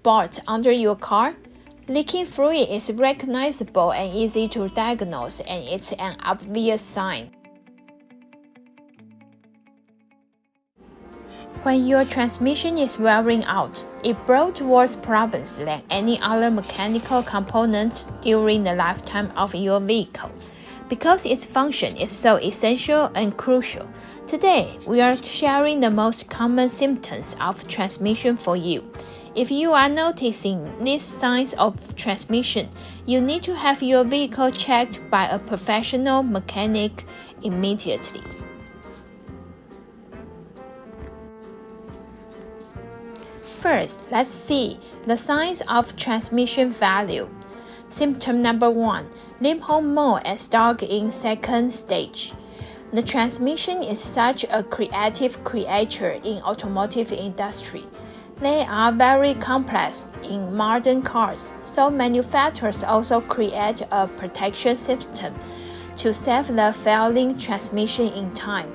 spot under your car? Leaking fluid is recognizable and easy to diagnose, and it's an obvious sign. When your transmission is wearing out, it brought worse problems than any other mechanical component during the lifetime of your vehicle. Because its function is so essential and crucial, today we are sharing the most common symptoms of transmission for you. If you are noticing these signs of transmission, you need to have your vehicle checked by a professional mechanic immediately. First, let's see the signs of transmission failure. Symptom number 1, limp-home mode and stuck in second stage. The transmission is such a creative creature in automotive industry. They are very complex in modern cars, so manufacturers also create a protection system to save the failing transmission in time.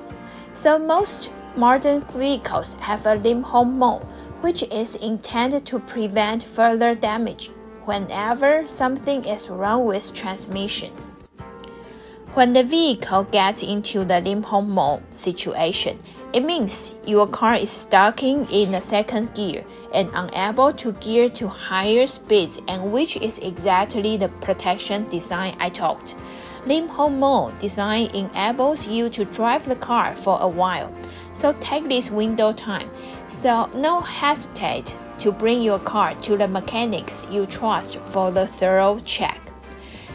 So most modern vehicles have a limp-home mode, which is intended to prevent further damage whenever something is wrong with transmission. When the vehicle gets into the limp-home mode situation, it means your car is stuck in the second gear and unable to gear to higher speeds, and which is exactly the protection design I talked. Limp-home mode design enables you to drive the car for a while, so take this window time. So no hesitate to bring your car to the mechanics you trust for the thorough check.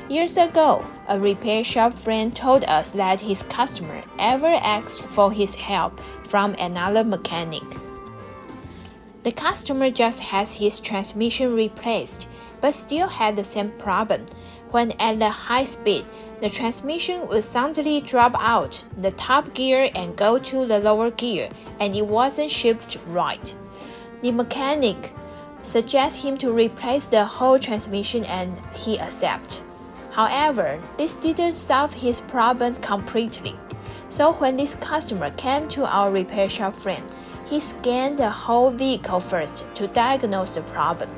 Years ago, a repair shop friend told us that his customer ever asked for his help from another mechanic. The customer just has his transmission replaced, but still had the same problem. When at the high speed, the transmission would suddenly drop out the top gear and go to the lower gear, and it wasn't shifted right. The mechanic suggests him to replace the whole transmission, and he accepts. However, this didn't solve his problem completely. So when this customer came to our repair shop friend, he scanned the whole vehicle first to diagnose the problem.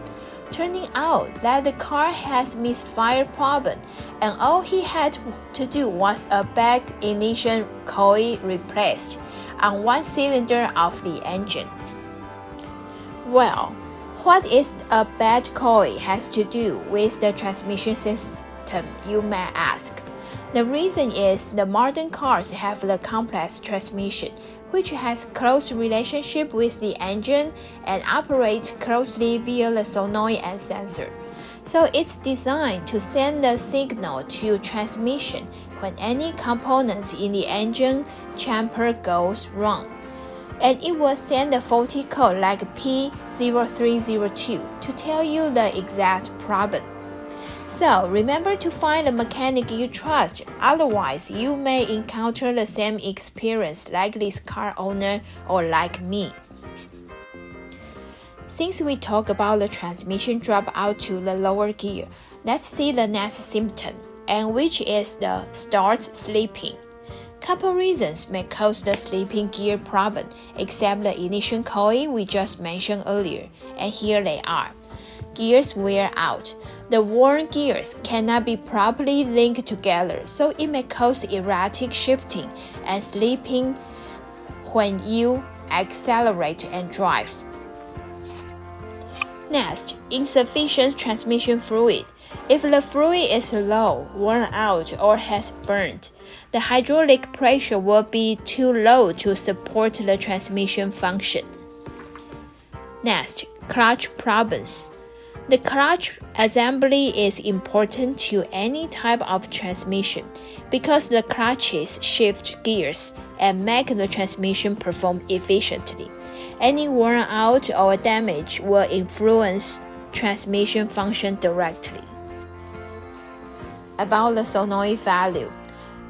Turning out that the car has misfire problem, and all he had to do was a back ignition coil replaced on one cylinder of the engine. Well, what is a bad coil has to do with the transmission system, you may ask. The reason is the modern cars have the complex transmission, which has close relationship with the engine and operates closely via the solenoid and sensor. So it's designed to send the signal to transmission when any component in the engine chamber goes wrong. And it will send a faulty code like P0302 to tell you the exact problem. So remember to find a mechanic you trust, otherwise you may encounter the same experience like this car owner or like me. Since we talked about the transmission drop out to the lower gear, let's see the next symptom, and which is the start slipping. Couple reasons may cause the slipping gear problem, except the ignition coil we just mentioned earlier, and here they are. Gears wear out. The worn gears cannot be properly linked together, so it may cause erratic shifting and slipping when you accelerate and drive. Next, insufficient transmission fluid. If the fluid is low, worn out, or has burned, the hydraulic pressure will be too low to support the transmission function. Next, clutch problems. The clutch assembly is important to any type of transmission because the clutches shift gears and make the transmission perform efficiently. Any worn out or damage will influence transmission function directly. About the solenoid valve.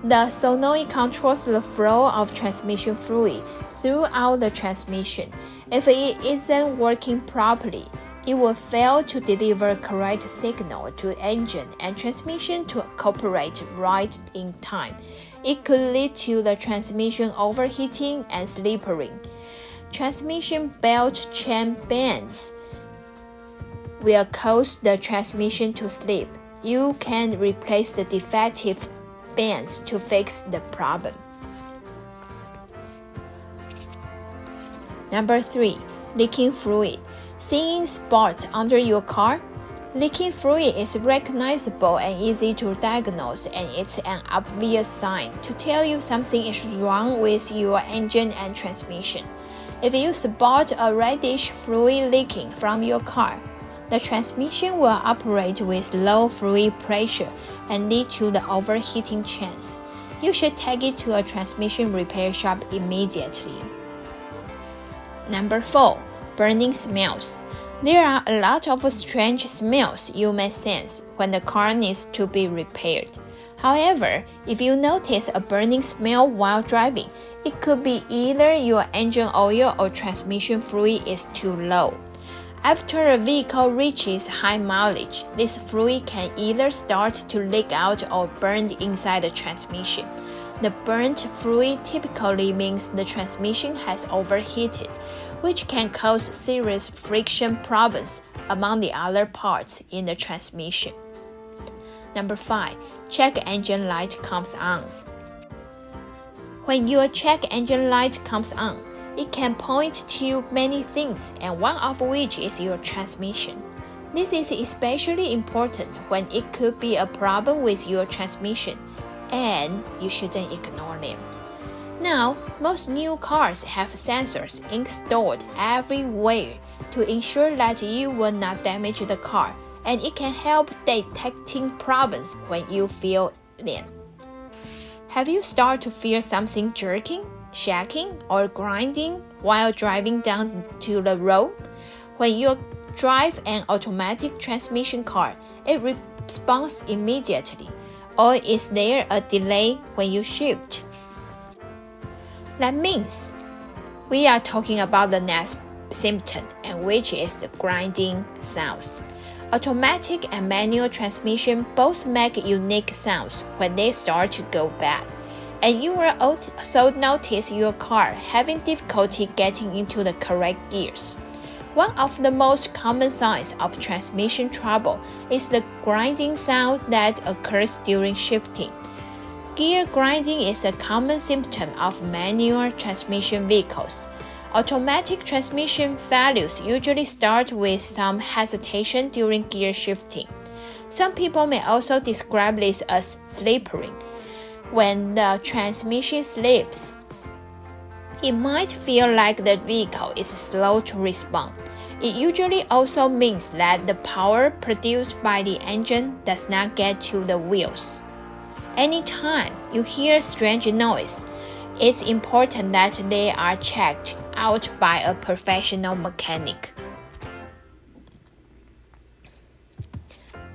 The solenoid controls the flow of transmission fluid throughout the transmission. If it isn't working properly, it will fail to deliver correct signal to engine and transmission to cooperate right in time. It could lead to the transmission overheating and slipping. Transmission belt chain bends. will cause the transmission to slip. You can replace the defective bands to fix the problem. Number 3. Leaking fluid. Seeing spots under your car? Leaking fluid is recognizable and easy to diagnose, and it's an obvious sign to tell you something is wrong with your engine and transmission. If you spot a reddish fluid leaking from your car, the transmission will operate with low fluid pressure and lead to the overheating chance. You should take it to a transmission repair shop immediately. Number 4. Burning smells. There are a lot of strange smells you may sense when the car needs to be repaired. However, if you notice a burning smell while driving, it could be either your engine oil or transmission fluid is too low. After a vehicle reaches high mileage, this fluid can either start to leak out or burn inside the transmission. The burnt fluid typically means the transmission has overheated, which can cause serious friction problems among the other parts in the transmission. Number 5. Check engine light comes on. When your check engine light comes on, it can point to many things, and one of which is your transmission. This is especially important when it could be a problem with your transmission, and you shouldn't ignore them. Now, most new cars have sensors installed everywhere to ensure that you will not damage the car, and it can help detecting problems when you feel them. Have you started to feel something jerking, shaking, or grinding while driving down to the road? When you drive an automatic transmission car, it responds immediately, or is there a delay when you shift? That means we are talking about the next symptom, and which is the grinding sounds. Automatic and manual transmission both make unique sounds when they start to go bad, and you will also notice your car having difficulty getting into the correct gears. One of the most common signs of transmission trouble is the grinding sound that occurs during shifting. Gear grinding is a common symptom of manual transmission vehicles. Automatic transmission failures usually start with some hesitation during gear shifting. Some people may also describe this as slippering. When the transmission slips, it might feel like the vehicle is slow to respond. It usually also means that the power produced by the engine does not get to the wheels. Anytime you hear strange noise, it's important that they are checked out by a professional mechanic.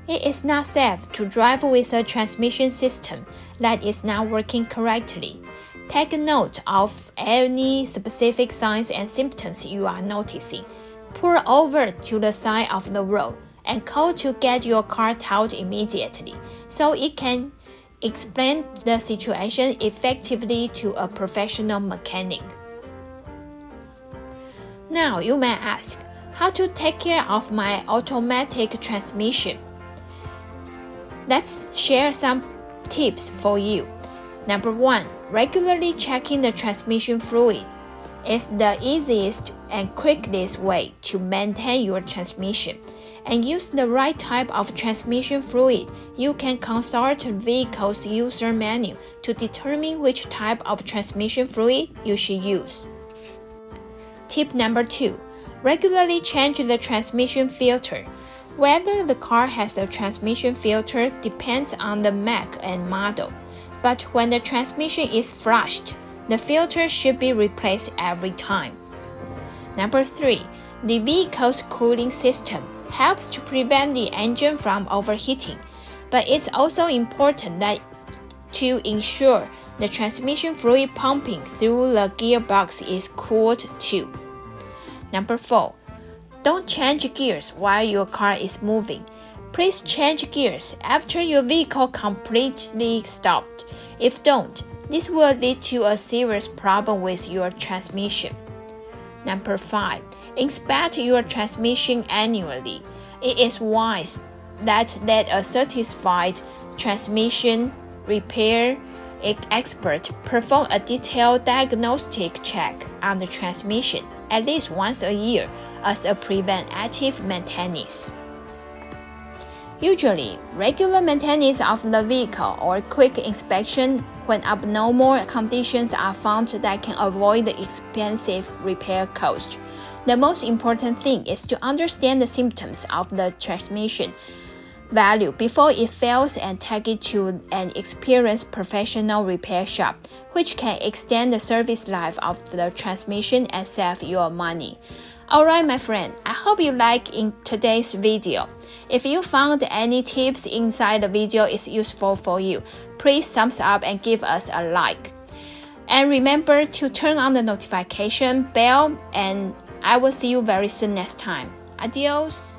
It is not safe to drive with a transmission system that is not working correctly. Take note of any specific signs and symptoms you are noticing. Pull over to the side of the road and call to get your car towed immediately, so it can explain the situation effectively to a professional mechanic. Now you may ask, how to take care of my automatic transmission? Let's share some tips for you. Number 1, regularly checking the transmission fluid is the easiest and quickest way to maintain your transmission. And use the right type of transmission fluid. You can consult a vehicle's user manual to determine which type of transmission fluid you should use. Tip number 2, regularly change the transmission filter. Whether the car has a transmission filter depends on the make and model, but when the transmission is flushed, the filter should be replaced every time. Number 3, the vehicle's cooling system helps to prevent the engine from overheating, but it's also important to ensure the transmission fluid pumping through the gearbox is cooled too. Number 4, don't change gears while your car is moving. Please change gears after your vehicle completely stopped. If don't, this will lead to a serious problem with your transmission. Number 5, inspect your transmission annually. It is wise that let a certified transmission repair expert perform a detailed diagnostic check on the transmission at least once a year as a preventative maintenance. Usually, regular maintenance of the vehicle or quick inspection when abnormal conditions are found that can avoid the expensive repair cost. The most important thing is to understand the symptoms of the transmission value before it fails and take it to an experienced professional repair shop, which can extend the service life of the transmission and save your money. Alright, my friend, I hope you like in today's video. If you found any tips inside the video is useful for you, please thumbs up and give us a like. And remember to turn on the notification bell, and I will see you very soon next time. Adios!